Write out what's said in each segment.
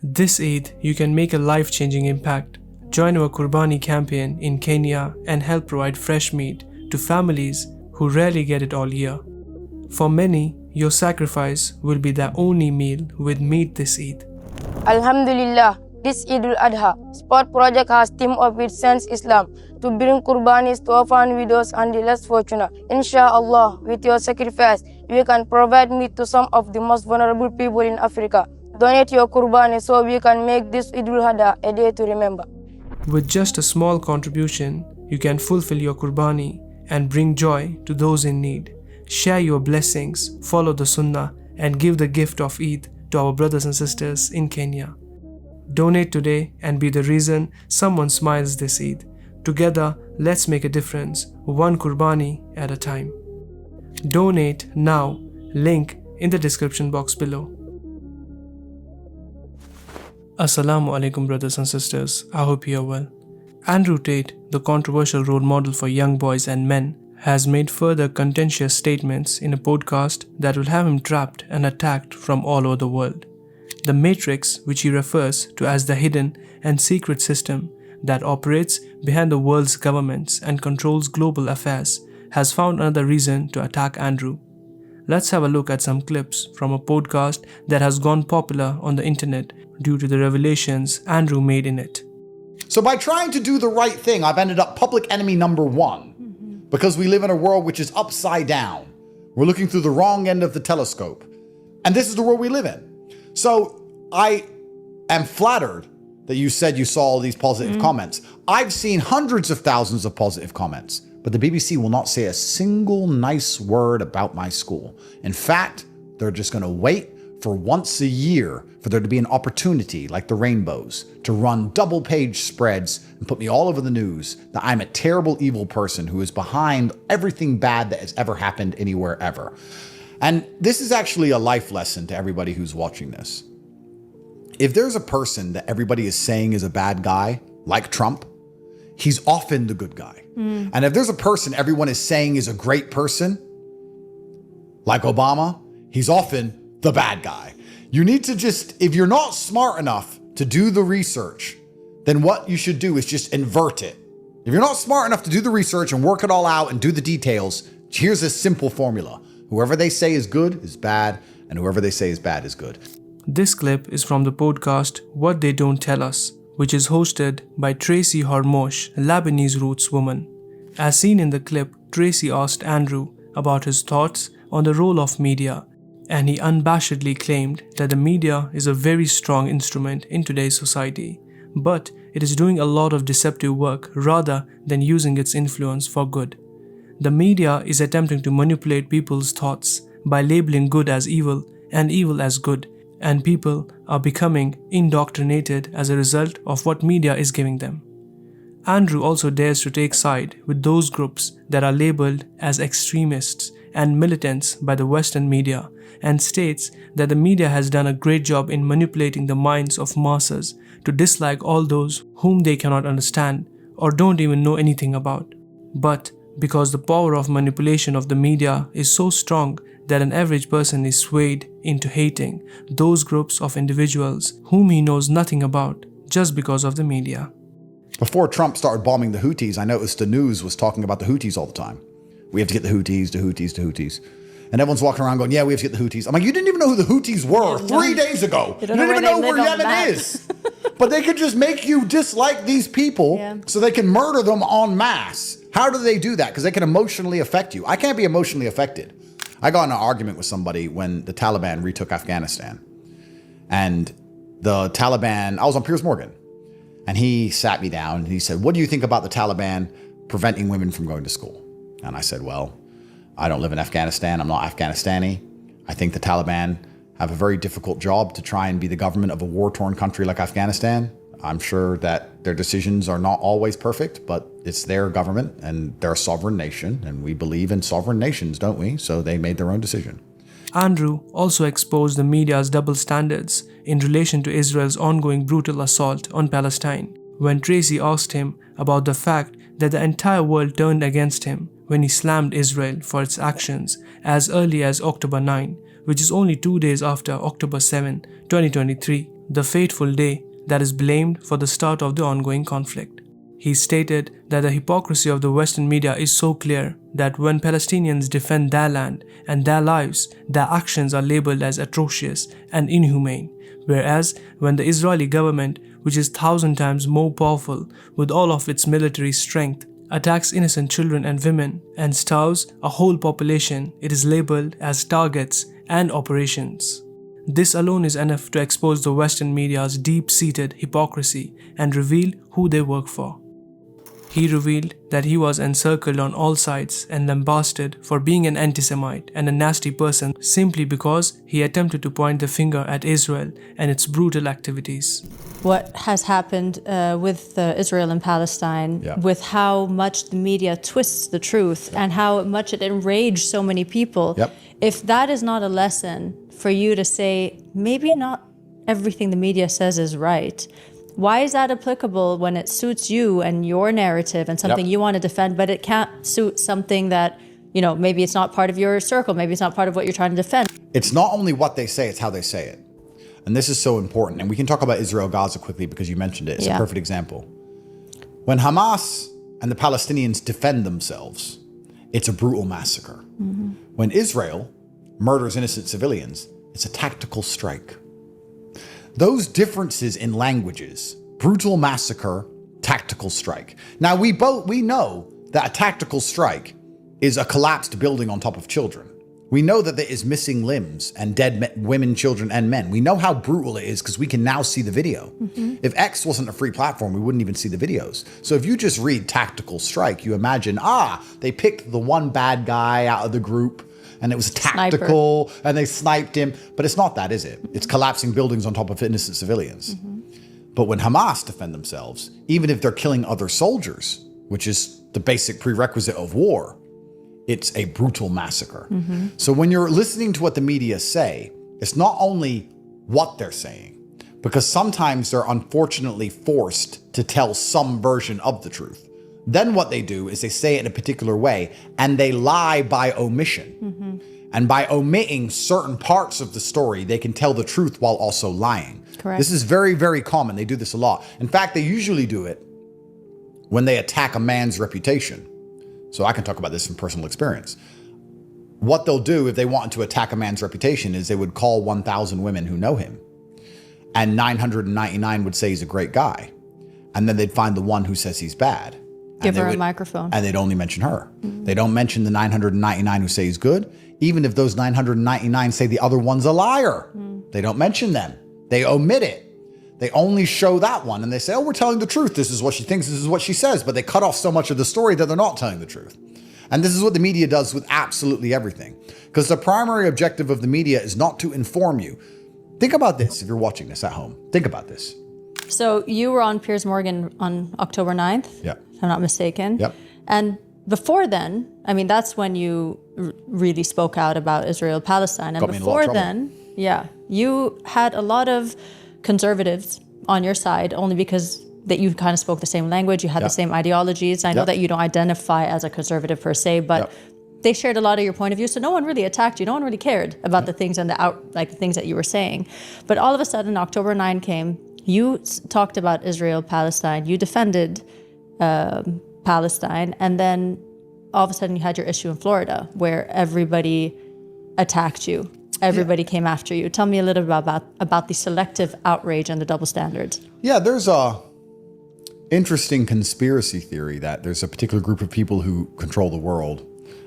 This Eid, you can make a life-changing impact. Join our Kurbani Campaign in Kenya and help provide fresh meat to families who rarely get it all year. For many, your sacrifice will be their only meal with meat this Eid. Alhamdulillah, this Eid al-Adha, Sport Project has teamed up with Sense Islam to bring Kurbanis to orphan widows and the less fortunate. Inshallah, with your sacrifice, we can provide meat to some of the most vulnerable people in Africa. Donate your Kurbani so we can make this Eid al-Adha a day to remember. With just a small contribution, you can fulfill your Kurbani and bring joy to those in need. Share your blessings, follow the Sunnah, and give the gift of Eid to our brothers and sisters in Kenya. Donate today and be the reason someone smiles this Eid. Together, let's make a difference, one Kurbani at a time. Donate now, link in the description box below. Assalamu alaikum brothers and sisters, I hope you are well. Andrew Tate, the controversial role model for young boys and men, has made further contentious statements in a podcast that will have him trapped and attacked from all over the world. The Matrix, which he refers to as the hidden and secret system that operates behind the world's governments and controls global affairs, has found another reason to attack Andrew. Let's have a look at some clips from a podcast that has gone popular on the internet due to the revelations Andrew made in it. So by trying to do the right thing, I've ended up public enemy number one. Because we live in a world which is upside down. We're looking through the wrong end of the telescope. And this is the world we live in. So I am flattered that you said you saw all these positive comments. I've seen hundreds of thousands of positive comments, but the BBC will not say a single nice word about my school. In fact, they're just going to wait for once a year for there to be an opportunity like the Rainbows to run double page spreads and put me all over the news that I'm a terrible, evil person who is behind everything bad that has ever happened anywhere ever. And this is actually a life lesson to everybody who's watching this. If there's a person that everybody is saying is a bad guy, like Trump, he's often the good guy. And if there's a person everyone is saying is a great person, like Obama, he's often the bad guy. You need to just, if you're not smart enough to do the research, then what you should do is just invert it. If you're not smart enough to do the research and work it all out and do the details, here's a simple formula. Whoever they say is good is bad, and whoever they say is bad is good. This clip is from the podcast What They Don't Tell Us, which is hosted by Tracy Hormosh, a Lebanese roots woman. As seen in the clip, Tracy asked Andrew about his thoughts on the role of media, and he unabashedly claimed that the media is a very strong instrument in today's society, but it is doing a lot of deceptive work rather than using its influence for good. The media is attempting to manipulate people's thoughts by labeling good as evil and evil as good, and people are becoming indoctrinated as a result of what media is giving them. Andrew also dares to take side with those groups that are labeled as extremists and militants by the Western media, and states that the media has done a great job in manipulating the minds of masses to dislike all those whom they cannot understand or don't even know anything about. But because the power of manipulation of the media is so strong that an average person is swayed into hating those groups of individuals whom he knows nothing about just because of the media. Before Trump started bombing the Houthis, I noticed the news was talking about the Houthis all the time. We have to get the Houthis, the Houthis, the Houthis. And everyone's walking around going, yeah, we have to get the Houthis. I'm like, you didn't even know who the Houthis were 3 days ago. You didn't even know where Yemen is. But they could just make you dislike these people so they can murder them en masse. How do they do that? Because they can emotionally affect you. I can't be emotionally affected. I got in an argument with somebody when the Taliban retook Afghanistan. And the Taliban, I was on Piers Morgan. And he sat me down and he said, what do you think about the Taliban preventing women from going to school? And I said, well, I don't live in Afghanistan. I'm not Afghanistani. I think the Taliban have a very difficult job to try and be the government of a war-torn country like Afghanistan. I'm sure that their decisions are not always perfect, but it's their government and they're a sovereign nation. And we believe in sovereign nations, don't we? So they made their own decision. Andrew also exposed the media's double standards in relation to Israel's ongoing brutal assault on Palestine, when Tracy asked him about the fact that the entire world turned against him when he slammed Israel for its actions as early as October 9, which is only 2 days after October 7, 2023, the fateful day that is blamed for the start of the ongoing conflict. He stated that the hypocrisy of the Western media is so clear that when Palestinians defend their land and their lives, their actions are labeled as atrocious and inhumane, whereas when the Israeli government, which is 1,000 times more powerful with all of its military strength, attacks innocent children and women and starves a whole population, it is labeled as targets and operations. This alone is enough to expose the Western media's deep-seated hypocrisy and reveal who they work for. He revealed that he was encircled on all sides and lambasted for being an anti-Semite and a nasty person simply because he attempted to point the finger at Israel and its brutal activities. What has happened with Israel and Palestine, with how much the media twists the truth and how much it enraged so many people, if that is not a lesson for you to say, maybe not everything the media says is right, why is that applicable when it suits you and your narrative and something you want to defend, but it can't suit something that, you know, maybe it's not part of your circle, maybe it's not part of what you're trying to defend? It's not only what they say, it's how they say it. And this is so important. And we can talk about Israel-Gaza quickly because you mentioned it. It's a perfect example. When Hamas and the Palestinians defend themselves, it's a brutal massacre. When Israel murders innocent civilians, it's a tactical strike. Those differences in languages, brutal massacre, tactical strike. Now we know that a tactical strike is a collapsed building on top of children. We know that there is missing limbs and dead women, children, and men. We know how brutal it is because we can now see the video. If X wasn't a free platform, we wouldn't even see the videos. So if you just read tactical strike, you imagine, they picked the one bad guy out of the group and it was tactical and they sniped him. But it's not that, is it? It's collapsing buildings on top of innocent civilians. But when Hamas defend themselves, even if they're killing other soldiers, which is the basic prerequisite of war, it's a brutal massacre. So when you're listening to what the media say, it's not only what they're saying, because sometimes they're unfortunately forced to tell some version of the truth. Then what they do is they say it in a particular way and they lie by omission. And by omitting certain parts of the story, they can tell the truth while also lying. Correct. This is very, very common. They do this a lot. In fact, they usually do it when they attack a man's reputation. So I can talk about this from personal experience. What they'll do if they want to attack a man's reputation is they would call 1,000 women who know him. And 999 would say he's a great guy. And then they'd find the one who says he's bad. Give her a microphone. And they'd only mention her. They don't mention the 999 who say he's good. Even if those 999 say the other one's a liar, they don't mention them. They omit it. They only show that one and they say, we're telling the truth. This is what she thinks. This is what she says. But they cut off so much of the story that they're not telling the truth. And this is what the media does with absolutely everything. Because the primary objective of the media is not to inform you. Think about this if you're watching this at home. Think about this. So you were on Piers Morgan on October 9th, if I'm not mistaken. And before then, I mean, that's when you really spoke out about Israel-Palestine. And before then, you had a lot of conservatives on your side only because that you kind of spoke the same language, you had the same ideologies. I know that you don't identify as a conservative per se, but they shared a lot of your point of view. So no one really attacked you. No one really cared about the things and the things that you were saying. But all of a sudden, October 9 came. You talked about Israel, Palestine. You defended Palestine. And then all of a sudden you had your issue in Florida where everybody attacked you. Everybody came after you. Tell me a little bit about the selective outrage and the double standards. Yeah, there's a interesting conspiracy theory that there's a particular group of people who control the world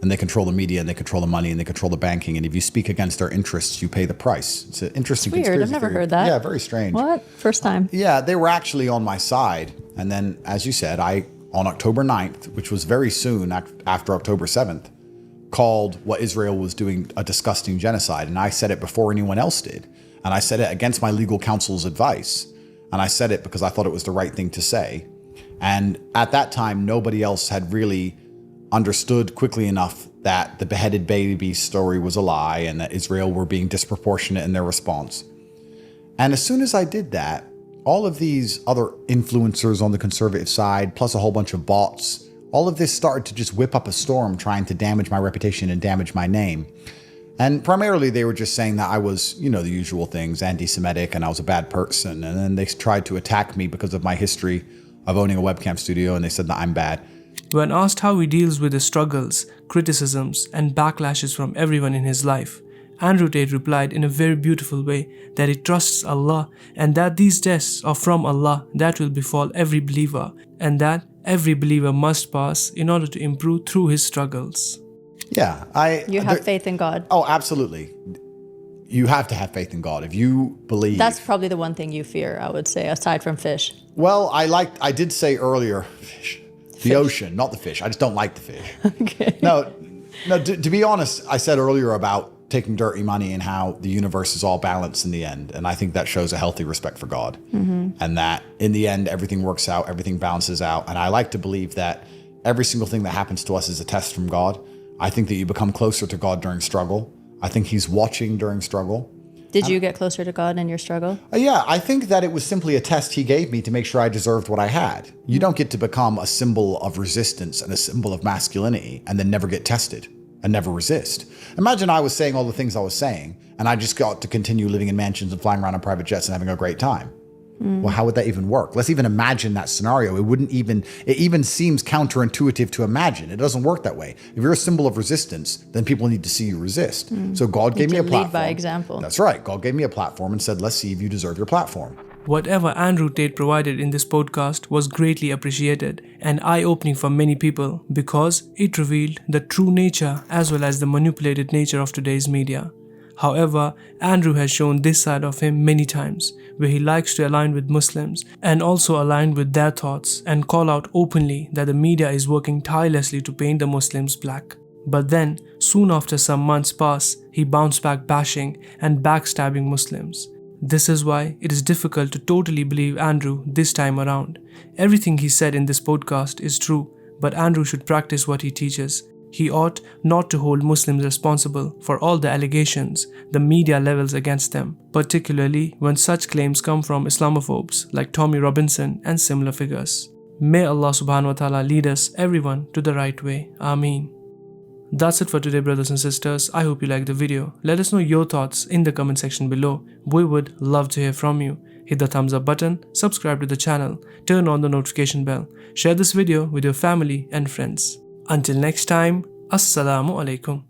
and they control the media and they control the money and they control the banking. And if you speak against their interests, you pay the price. It's an interesting conspiracy I've never theory. heard that. Yeah, very strange. What? First time. Yeah, they were actually on my side. And then, as you said, on October 9th, which was very soon after October 7th, called what Israel was doing a disgusting genocide. And I said it before anyone else did. And I said it against my legal counsel's advice. And I said it because I thought it was the right thing to say. And at that time, nobody else had really understood quickly enough that the beheaded baby story was a lie and that Israel were being disproportionate in their response. And as soon as I did that, all of these other influencers on the conservative side, plus a whole bunch of bots, all of this started to just whip up a storm trying to damage my reputation and damage my name. And primarily they were just saying that I was, the usual things, anti-Semitic, and I was a bad person. And then they tried to attack me because of my history of owning a webcam studio, and they said that I'm bad. When asked how he deals with his struggles, criticisms, and backlashes from everyone in his life, Andrew Tate replied in a very beautiful way that he trusts Allah and that these tests are from Allah that will befall every believer, and that every believer must pass in order to improve through his struggles. Yeah, You have faith in God. Oh, absolutely. You have to have faith in God. If you believe... That's probably the one thing you fear, I would say, aside from fish. Well, I did say earlier, fish. The ocean, not the fish. I just don't like the fish. Okay. No, to be honest, I said earlier about taking dirty money and how the universe is all balanced in the end. And I think that shows a healthy respect for God. And that in the end, everything works out, everything balances out. And I like to believe that every single thing that happens to us is a test from God. I think that you become closer to God during struggle. I think he's watching during struggle. Did you get closer to God in your struggle? Yeah, I think that it was simply a test he gave me to make sure I deserved what I had. You don't get to become a symbol of resistance and a symbol of masculinity and then never get tested and never resist. Imagine I was saying all the things I was saying and I just got to continue living in mansions and flying around on private jets and having a great time. Well, how would that even work? Let's even imagine that scenario. It even seems counterintuitive to imagine. It doesn't work that way. If you're a symbol of resistance, then people need to see you resist. So God gave me a platform. Lead by example. That's right. God gave me a platform and said, let's see if you deserve your platform. Whatever Andrew Tate provided in this podcast was greatly appreciated and eye-opening for many people because it revealed the true nature as well as the manipulated nature of today's media. However, Andrew has shown this side of him many times, where he likes to align with Muslims and also align with their thoughts and call out openly that the media is working tirelessly to paint the Muslims black. But then, soon after some months pass, he bounced back bashing and backstabbing Muslims. This is why it is difficult to totally believe Andrew this time around. Everything he said in this podcast is true, but Andrew should practice what he teaches. He ought not to hold Muslims responsible for all the allegations the media levels against them, particularly when such claims come from Islamophobes like Tommy Robinson and similar figures. May Allah subhanahu wa ta'ala lead us everyone to the right way. Ameen. That's it for today, brothers and sisters. I hope you liked the video. Let us know your thoughts in the comment section below. We would love to hear from you. Hit the thumbs up button, subscribe to the channel, turn on the notification bell, share this video with your family and friends. Until next time, Assalamu alaikum.